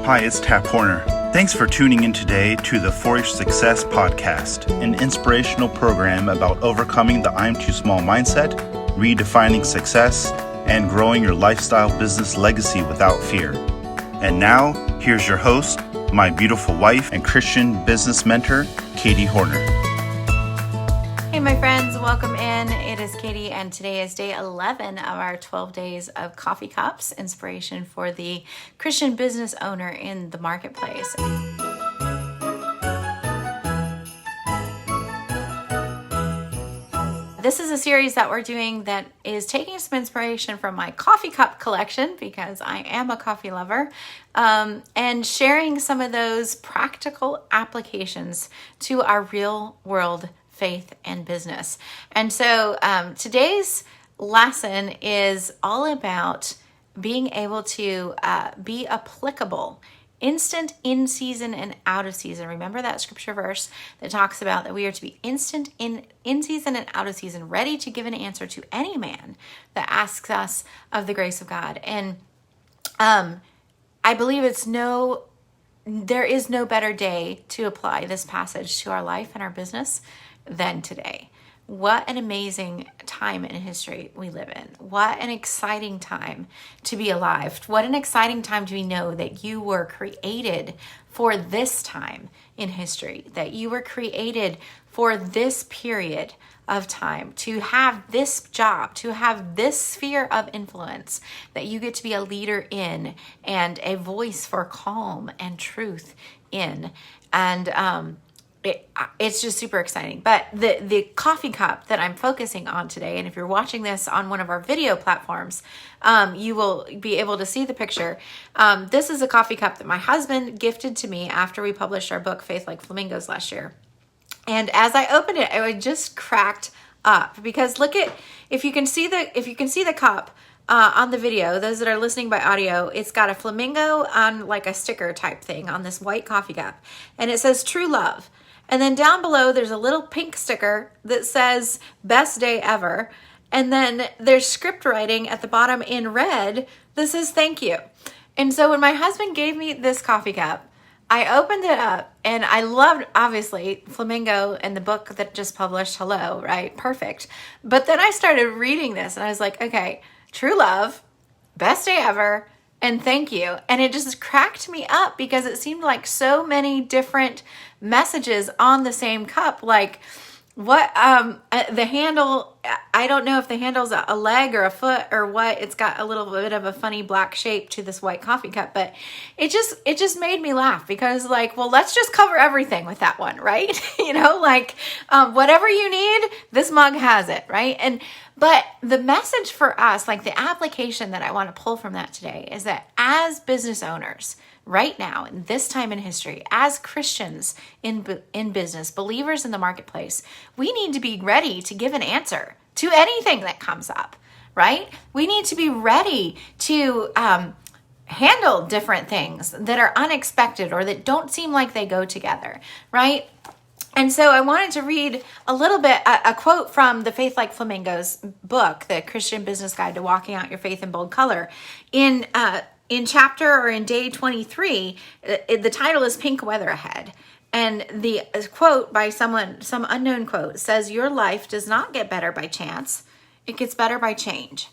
Hi, it's Tap Hornor. Thanks for tuning in today to the For Your Success podcast, an inspirational program about overcoming the I'm too small mindset, redefining success, and growing your lifestyle business legacy without fear. And now, here's your host, my beautiful wife and Christian business mentor, Katie Hornor. Hey, my friends, welcome in. It is Katie, and today is day 11 of our 12 days of coffee cups, inspiration for the Christian business owner in the marketplace. This is a series that we're doing that is taking some inspiration from my coffee cup collection, because I am a coffee lover, and sharing some of those practical applications to our real world faith and business. And so today's lesson is all about being able to be applicable, instant, in season, and out of season. Remember that scripture verse that talks about that we are to be instant, in season and out of season, ready to give an answer to any man that asks us of the grace of God. And I believe there is no better day to apply this passage to our life and our business than today. What an amazing time in history we live in. What an exciting time to be alive. What an exciting time to know that you were created for this time in history, that you were created for this period of time, to have this job, to have this sphere of influence that you get to be a leader in and a voice for calm and truth in. And it's just super exciting. But the coffee cup that I'm focusing on today, and if you're watching this on one of our video platforms, you will be able to see the picture. This is a coffee cup that my husband gifted to me after we published our book, Faith Like Flamingos, last year. And as I opened it, I just cracked up, because if you can see the cup on the video, those that are listening by audio, it's got a flamingo on like a sticker type thing on this white coffee cup, and it says true love. And then down below, there's a little pink sticker that says best day ever. And then there's script writing at the bottom in red that says thank you. And so when my husband gave me this coffee cup, I opened it up and I loved, obviously, Flamingo and the book that just published, hello, right? Perfect. But then I started reading this and I was like, okay, true love, best day ever, and thank you. And it just cracked me up, because it seemed like so many different messages on the same cup. Like what, the handle, I don't know if the handle's a leg or a foot or what. It's got a little bit of a funny black shape to this white coffee cup, but it just made me laugh, because like, well, let's just cover everything with that one, right? Whatever you need, this mug has it, right? But the message for us, like the application that I want to pull from that today, is that as business owners, right now, in this time in history, as Christians in business, believers in the marketplace, we need to be ready to give an answer to anything that comes up, right? We need to be ready to handle different things that are unexpected or that don't seem like they go together, right? And so I wanted to read a little bit, a quote from the Faith Like Flamingos book, the Christian Business Guide to Walking Out Your Faith in Bold Color. In chapter, or in day 23, the title is Pink Weather Ahead. And the quote by some unknown quote, says, your life does not get better by chance. It gets better by change.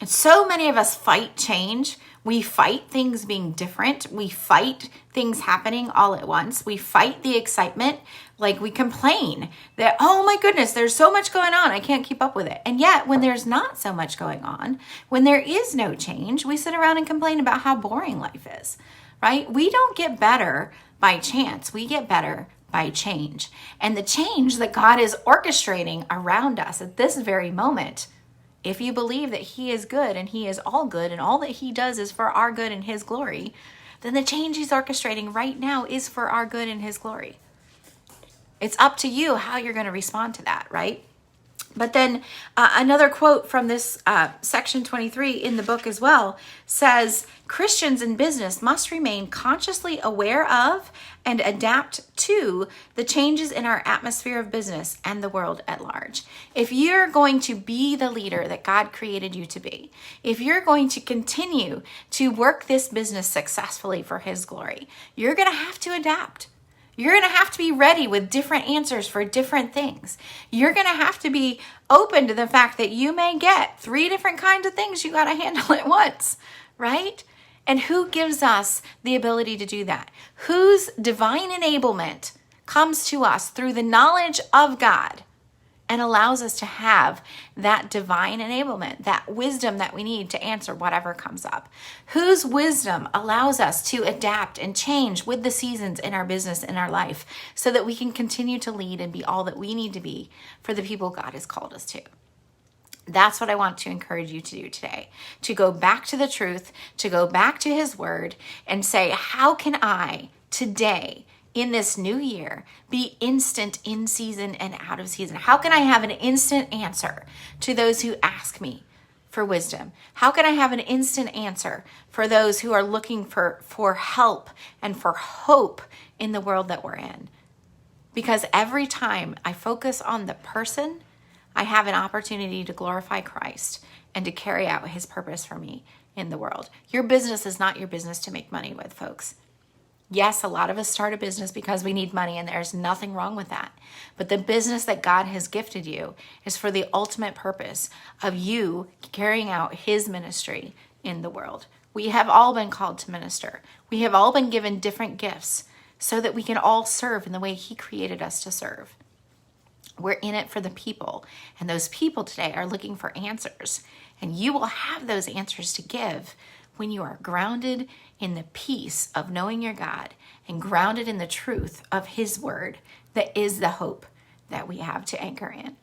And so many of us fight change. We fight things being different. We fight things happening all at once. We fight the excitement. Like we complain that, oh my goodness, there's so much going on, I can't keep up with it. And yet when there's not so much going on, when there is no change, we sit around and complain about how boring life is, right? We don't get better by chance. We get better by change. And the change that God is orchestrating around us at this very moment, if you believe that He is good and He is all good and all that He does is for our good and His glory, then the change He's orchestrating right now is for our good and His glory. It's up to you how you're going to respond to that, right? But then another quote from this section 23 in the book as well says, Christians in business must remain consciously aware of and adapt to the changes in our atmosphere of business and the world at large. If you're going to be the leader that God created you to be, if you're going to continue to work this business successfully for His glory, you're going to have to adapt. You're going to have to be ready with different answers for different things. You're going to have to be open to the fact that you may get 3 different kinds of things you got to handle at once, right? And who gives us the ability to do that? Whose divine enablement comes to us through the knowledge of God and allows us to have that divine enablement, that wisdom that we need to answer whatever comes up. Whose wisdom allows us to adapt and change with the seasons in our business, in our life, so that we can continue to lead and be all that we need to be for the people God has called us to. That's what I want to encourage you to do today, to go back to the truth, to go back to His word and say, how can I today in this new year be instant in season and out of season? How can I have an instant answer to those who ask me for wisdom? How can I have an instant answer for those who are looking for help and for hope in the world that we're in? Because every time I focus on the person, I have an opportunity to glorify Christ and to carry out His purpose for me in the world. Your business is not your business to make money with, folks. Yes, a lot of us start a business because we need money, and there's nothing wrong with that. But the business that God has gifted you is for the ultimate purpose of you carrying out His ministry in the world. We have all been called to minister. We have all been given different gifts so that we can all serve in the way He created us to serve. We're in it for the people, and those people today are looking for answers. And you will have those answers to give when you are grounded in the peace of knowing your God and grounded in the truth of His word that is the hope that we have to anchor in.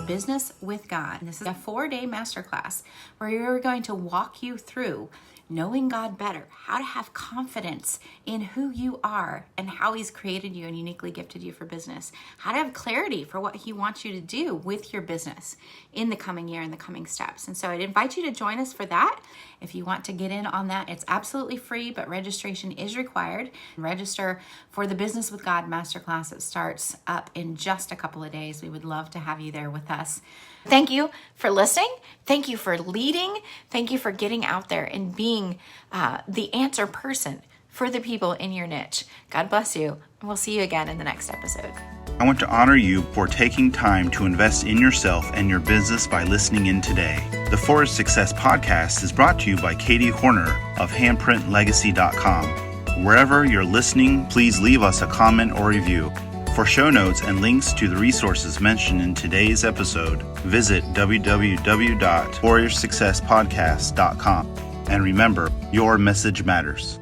Business with God. And this is a 4-day masterclass where we're going to walk you through knowing God better, how to have confidence in who you are and how He's created you and uniquely gifted you for business, how to have clarity for what He wants you to do with your business in the coming year and the coming steps. And so I'd invite you to join us for that. If you want to get in on that, it's absolutely free, but registration is required. Register for the Business with God Masterclass. It starts up in just a couple of days. We would love to have you there with us. Thank you for listening. Thank you for leading. Thank you for getting out there and being the answer person for the people in your niche. God bless you. And we'll see you again in the next episode. I want to honor you for taking time to invest in yourself and your business by listening in today. The Forest Success Podcast is brought to you by Katie Hornor of handprintlegacy.com. Wherever you're listening, please leave us a comment or review. For show notes and links to the resources mentioned in today's episode, visit www.warriorsuccesspodcast.com. And remember, your message matters.